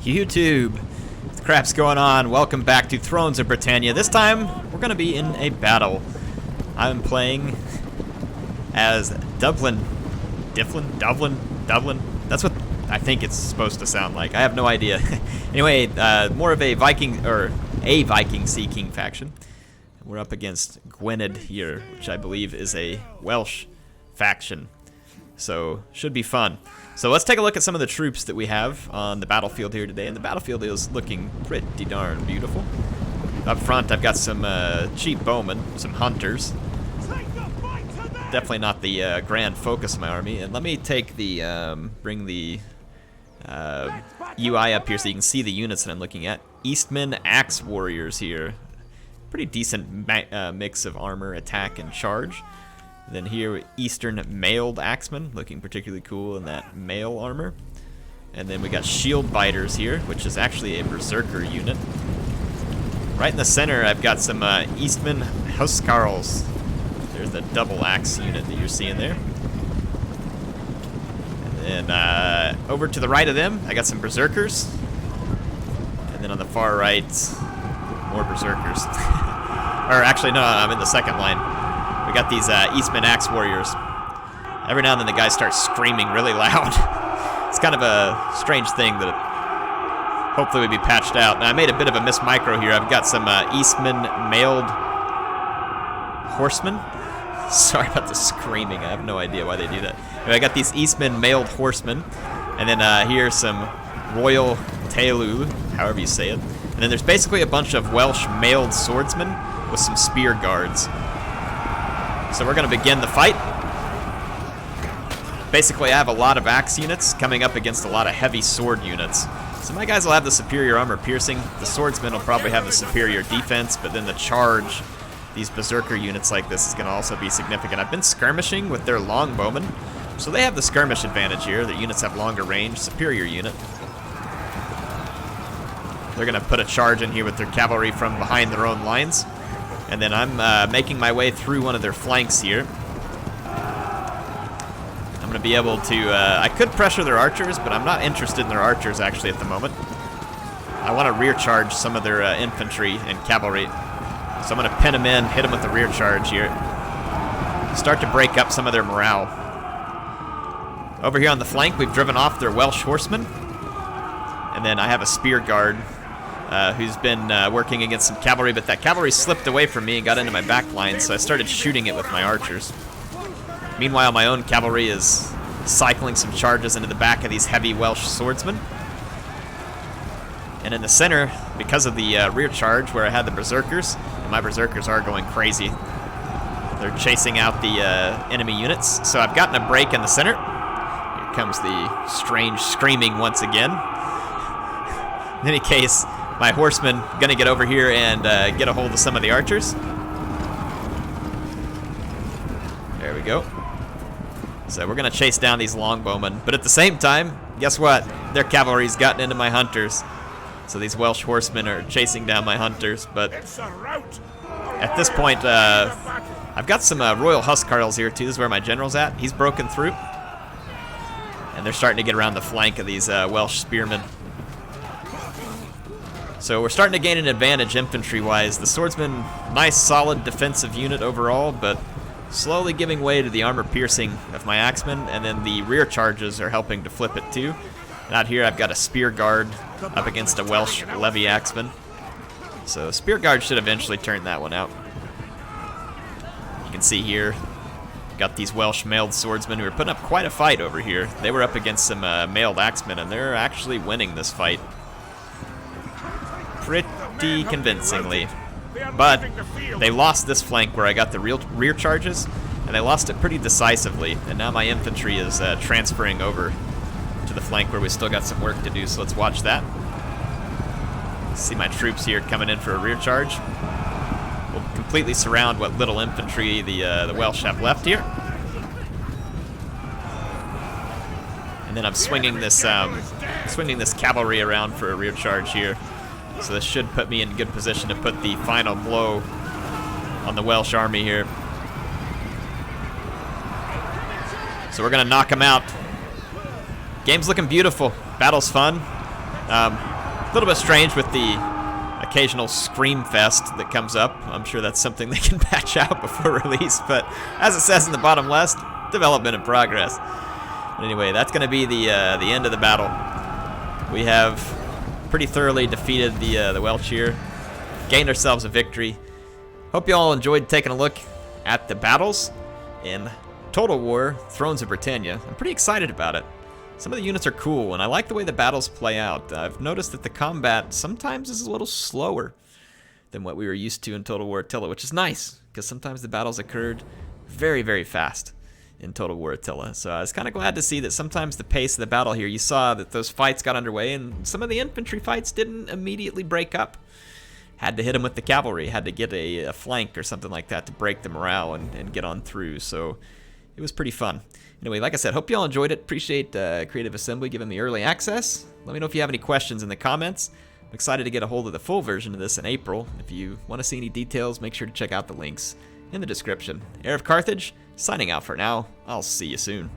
YouTube, what the crap's going on? Welcome back to Thrones of Britannia. This time, we're gonna be in a battle. I'm playing as Dyflin. That's what I think it's supposed to sound like. I have no idea. Anyway, more of a Viking, or a Viking Sea King faction. We're up against Gwined here, which I believe is a Welsh faction. So, should be fun. So let's take a look at some of the troops that we have on the battlefield here today. And the battlefield is looking pretty darn beautiful. Up front, I've got some cheap bowmen, some hunters. Definitely not the grand focus of my army. And let me take the, bring the UI up here so you can see the units that I'm looking at. Eastmen Axe Warriors here. Pretty decent mix of armor, attack, and charge. Then here, Eastern Mailed Axemen, looking particularly cool in that mail armor. And then we got Shield Biters here, which is actually a Berserker unit. Right in the center, I've got some Eastmen HeirofCarthage. There's the double axe unit that you're seeing there. And then over to the right of them, I got some Berserkers. And then on the far right, more Berserkers. Or actually, no, I'm in the second line. We got these Eastmen Axe Warriors. Every now and then the guys start screaming really loud. It's kind of a strange thing that hopefully would be patched out. Now, I made a bit of a micro here. I've got some Eastmen Mailed Horsemen. Sorry about the screaming. I have no idea why they do that. Anyway, I got these Eastmen Mailed Horsemen. And then here's some Royal Tailul, however you say it. And then there's basically a bunch of Welsh Mailed Swordsmen with some Spear Guards. So we're going to begin the fight. Basically, I have a lot of axe units coming up against a lot of heavy sword units. So my guys will have the superior armor piercing. The swordsmen will probably have the superior defense, but then the charge, these berserker units like this, is going to also be significant. I've been skirmishing with their longbowmen, so they have the skirmish advantage here. Their units have longer range, superior unit. They're going to put a charge in here with their cavalry from behind their own lines. And then I'm making my way through one of their flanks here. I'm going to be able to, I could pressure their archers, but I'm not interested in their archers actually at the moment. I want to rear charge some of their infantry and cavalry. So I'm going to pin them in, hit them with the rear charge here. Start to break up some of their morale. Over here on the flank, we've driven off their Welsh horsemen. And then I have a spear guard. Who's been working against some cavalry, but that cavalry slipped away from me and got into my back line, so I started shooting it with my archers. Meanwhile, my own cavalry is cycling some charges into the back of these heavy Welsh swordsmen. And in the center, because of the rear charge where I had the berserkers, and my berserkers are going crazy. They're chasing out the enemy units, so I've gotten a break in the center. Here comes the strange screaming once again. In any case, my horsemen gonna get over here and get a hold of some of the archers. There we go. So we're gonna chase down these longbowmen, but at the same time, guess what? Their cavalry's gotten into my hunters. So these Welsh horsemen are chasing down my hunters, but at this point, I've got some Royal Huscarls here too. This is where my general's at. He's broken through. And they're starting to get around the flank of these Welsh spearmen. So we're starting to gain an advantage infantry-wise. The swordsman, nice solid defensive unit overall, but slowly giving way to the armor piercing of my axemen, and then the rear charges are helping to flip it too. And out here I've got a spear guard up against a Welsh levy axeman. So spear guard should eventually turn that one out. You can see here, got these Welsh mailed swordsmen who are putting up quite a fight over here. They were up against some mailed axemen, and they're actually winning this fight pretty convincingly. But they lost this flank where I got the rear charges, and they lost it pretty decisively. And now my infantry is transferring over to the flank where we still got some work to do, so let's watch that. See my troops here coming in for a rear charge. We'll completely surround what little infantry the Welsh have left here. And then I'm swinging this cavalry around for a rear charge here. So this should put me in good position to put the final blow on the Welsh army here. So we're going to knock them out. Game's looking beautiful. Battle's fun. A little bit strange with the occasional scream fest that comes up. I'm sure that's something they can patch out before release, but as it says in the bottom left, development in progress. But anyway, that's going to be the end of the battle. We have pretty thoroughly defeated the Welsh here, gained ourselves a victory. Hope you all enjoyed taking a look at the battles in Total War Thrones of Britannia. I'm pretty excited about it. Some of the units are cool, and I like the way the battles play out. I've noticed that the combat sometimes is a little slower than what we were used to in Total War Attila, which is nice, because sometimes the battles occurred very, very fast in Total War Attila. So I was kind of glad to see that sometimes the pace of the battle here, you saw that those fights got underway, and some of the infantry fights didn't immediately break up. Had to hit them with the cavalry, had to get a flank or something like that to break the morale and get on through. So it was pretty fun. Anyway, like I said, hope you all enjoyed it. Appreciate Creative Assembly giving me early access. Let me know if you have any questions in the comments. I'm excited to get a hold of the full version of this in April. If you want to see any details, make sure to check out the links in the description. HeirofCarthage, signing out for now. I'll see you soon.